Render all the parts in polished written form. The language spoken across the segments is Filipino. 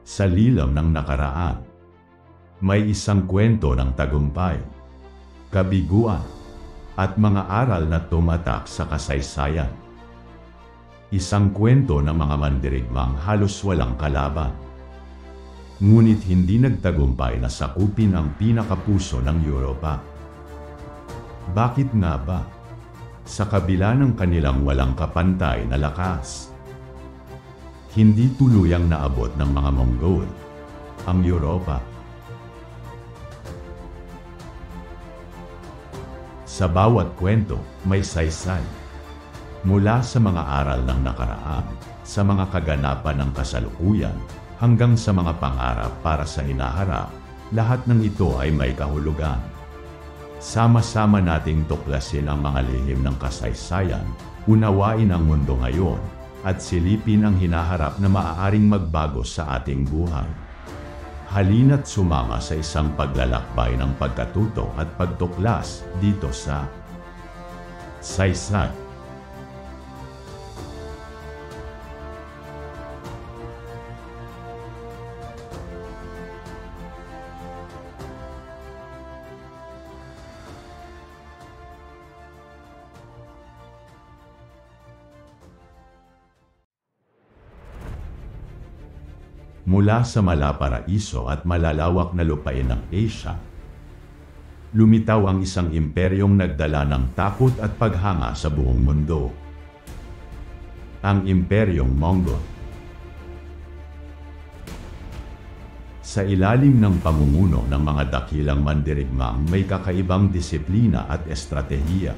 Sa lilam ng nakaraan, may isang kwento ng tagumpay, kabiguan, at mga aral na tumatak sa kasaysayan. Isang kwento ng mga mandirigmang halos walang kalaban. Ngunit hindi nagtagumpay na sakupin ang pinakapuso ng Europa. Bakit nga ba? Sa kabila ng kanilang walang kapantay na lakas, hindi tuluyang naabot ng mga Mongol ang Europa. Sa bawat kwento, may saysay. Mula sa mga aral ng nakaraan, sa mga kaganapan ng kasalukuyan, hanggang sa mga pangarap para sa hinaharap, lahat ng ito ay may kahulugan. Sama-sama nating tuklasin ang mga lihim ng kasaysayan, unawain ang mundo ngayon, at silipin ang hinaharap na maaaring magbago sa ating buhay. Halina't sumama sa isang paglalakbay ng pagkatuto at pagtuklas dito sa Saysay. Mula sa malaparaiso at malalawak na lupain ng Asia, lumitaw ang isang imperyong nagdala ng takot at paghanga sa buong mundo. Ang Imperyong Mongol. Sa ilalim ng pamumuno ng mga dakilang mandirigmang may kakaibang disiplina at estratehiya.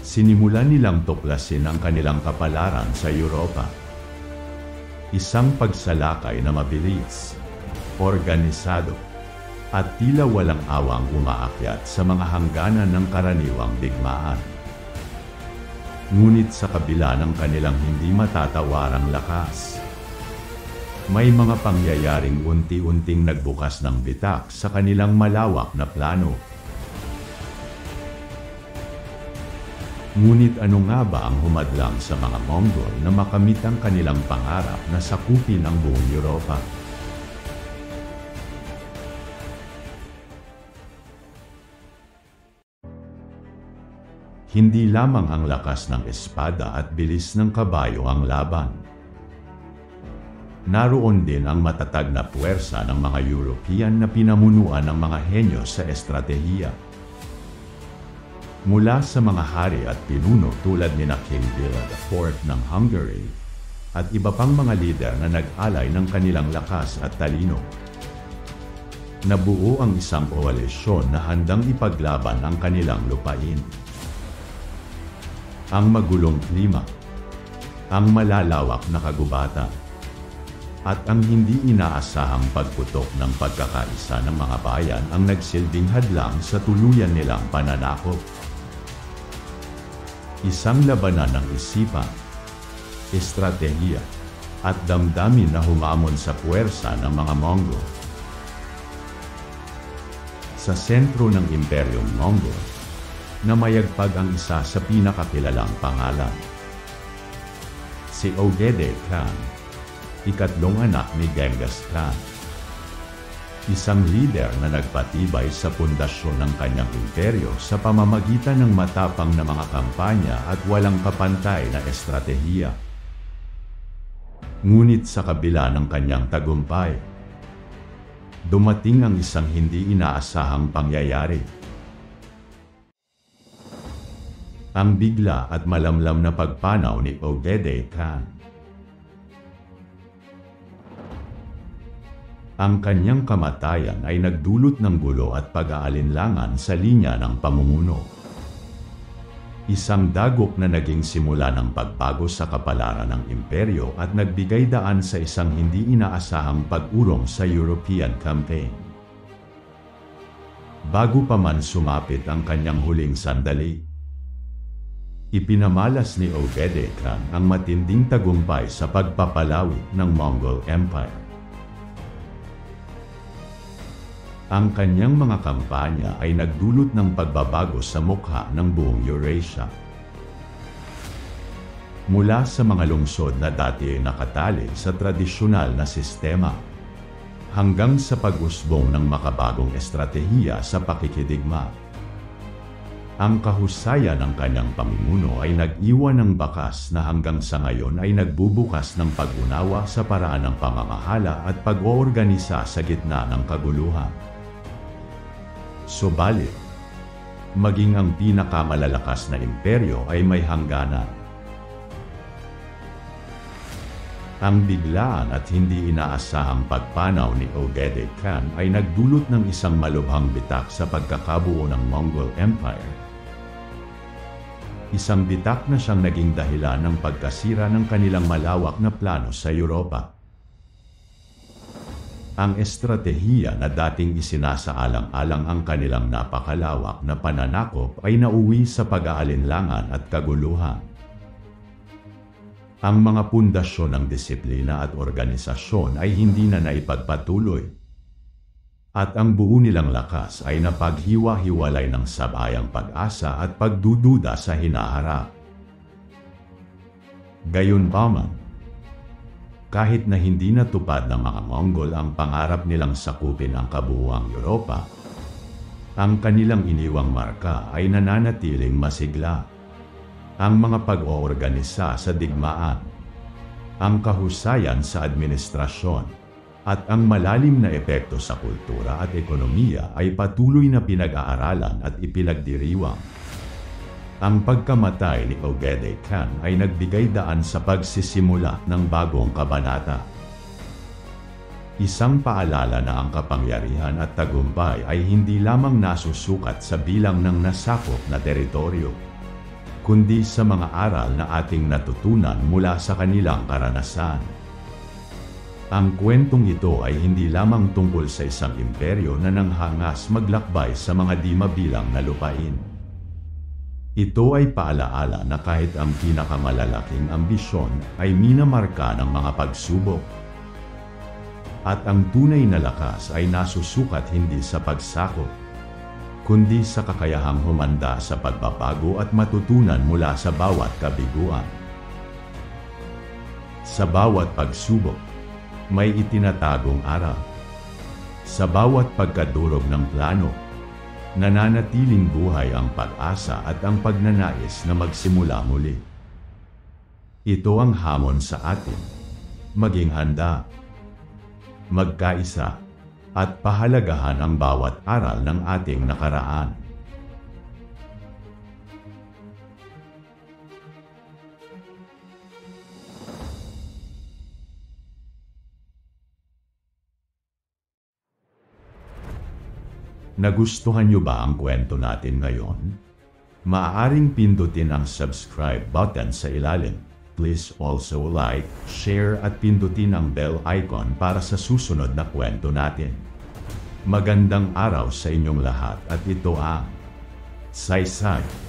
Sinimulan nilang tuklasin ang kanilang kapalaran sa Europa. Isang pagsalakay na mabilis, organisado, at tila walang awang umaakyat sa mga hangganan ng karaniwang digmaan. Ngunit sa kabila ng kanilang hindi matatawarang lakas, may mga pangyayaring unti-unting nagbukas ng bitak sa kanilang malawak na plano. Ngunit ano nga ba ang humadlang sa mga Mongol na makamit ang kanilang pangarap na sakupin ang buong Europa? Hindi lamang ang lakas ng espada at bilis ng kabayo ang laban. Naroon din ang matatag na puwersa ng mga European na pinamunuan ng mga henyo sa estratehiya. Mula sa mga hari at pinuno tulad ni King Vila IV ng Hungary at iba pang mga lider na nag-alay ng kanilang lakas at talino. Nabuo ang isang koalisyon na handang ipaglaban ang kanilang lupain. Ang magulong klima, ang malalawak na kagubatan, at ang hindi inaasahang pagputok ng pagkakaisa ng mga bayan ang nagsilbing hadlang sa tuluyan nilang pananakop. Isang labanan ng isipan, estratehiya, at damdamin na humamon sa puwersa ng mga Mongol. Sa sentro ng Imperyong Mongol, namayagpag ang isa sa pinakakilalang pangalan. Si Ögedei Khan, ikatlong anak ni Genghis Khan. Isang lider na nagpatibay sa pundasyon ng kanyang imperyo sa pamamagitan ng matapang na mga kampanya at walang kapantay na estratehiya. Ngunit sa kabila ng kanyang tagumpay, dumating ang isang hindi inaasahang pangyayari. Ang bigla at malamlam na pagpanaw ni Ögedei Khan. Ang kanyang kamatayan ay nagdulot ng gulo at pag-aalinlangan sa linya ng pamumuno. Isang dagok na naging simula ng pagbago sa kapalaran ng imperyo at nagbigay daan sa isang hindi inaasahang pag-urong sa European campaign. Bago pa man sumapit ang kanyang huling sandali, ipinamalas ni Ögedei Khan ang matinding tagumpay sa pagpapalawi ng Mongol Empire. Ang kanyang mga kampanya ay nagdulot ng pagbabago sa mukha ng buong Eurasia. mula sa mga lungsod na dati ay nakatali sa tradisyonal na sistema, hanggang sa pag-usbong ng makabagong estratehiya sa pakikidigma. Ang kahusayan ng kanyang pamumuno ay nag-iwan ng bakas na hanggang sa ngayon ay nagbubukas ng pag-unawa sa paraan ng pamamahala at pag-oorganisa sa gitna ng kaguluhan. Subalit, maging ang pinakamalalakas na imperyo ay may hangganan. Ang biglaan at hindi inaasahang pagpanaw ni Ogedei Khan ay nagdulot ng isang malubhang bitak sa pagkakabuo ng Mongol Empire. Isang bitak na siyang naging dahilan ng pagkasira ng kanilang malawak na plano sa Europa. Ang estratehiya na dating isinasaalang-alang ang kanilang napakalawak na pananakop ay nauwi sa pag-aalinlangan at kaguluhan. Ang mga pundasyon ng disiplina at organisasyon ay hindi na naipagpatuloy. At ang buo nilang lakas ay napaghiwa-hiwalay ng sabayang pag-asa at pagdududa sa hinaharap. Gayunpaman, kahit na hindi natupad ng mga Mongol ang pangarap nilang sakupin ang kabuuang Europa, ang kanilang iniwang marka ay nananatiling masigla. Ang mga pag-oorganisa sa digmaan, ang kahusayan sa administrasyon, at ang malalim na epekto sa kultura at ekonomiya ay patuloy na pinag-aaralan at ipinagdiriwang. Ang pagkamatay ni Ogedei Khan ay nagbigay daan sa pagsisimula ng bagong kabanata. Isang paalala na ang kapangyarihan at tagumpay ay hindi lamang nasusukat sa bilang ng nasakop na teritoryo, kundi sa mga aral na ating natutunan mula sa kanilang karanasan. Ang kwentong ito ay hindi lamang tungkol sa isang imperyo na nanghangas maglakbay sa mga di mabilang na lupain. Ito ay paalaala na kahit ang pinakamalalaking ambisyon ay minamarka ng mga pagsubok. At ang tunay na lakas ay nasusukat hindi sa pagsakop, kundi sa kakayahang humanda sa pagbabago at matutunan mula sa bawat kabiguan. Sa bawat pagsubok, may itinatagong aral. Sa bawat pagkadurog ng plano, nananatiling buhay ang pag-asa at ang pagnanais na magsimula muli. Ito ang hamon sa atin. Maging handa, magkaisa, at pahalagahan ang bawat aral ng ating nakaraan. Nagustuhan niyo ba ang kwento natin ngayon? Maaaring pindutin ang subscribe button sa ilalim. Please also like, share at pindutin ang bell icon para sa susunod na kwento natin. Magandang araw sa inyong lahat at ito ang Saysay.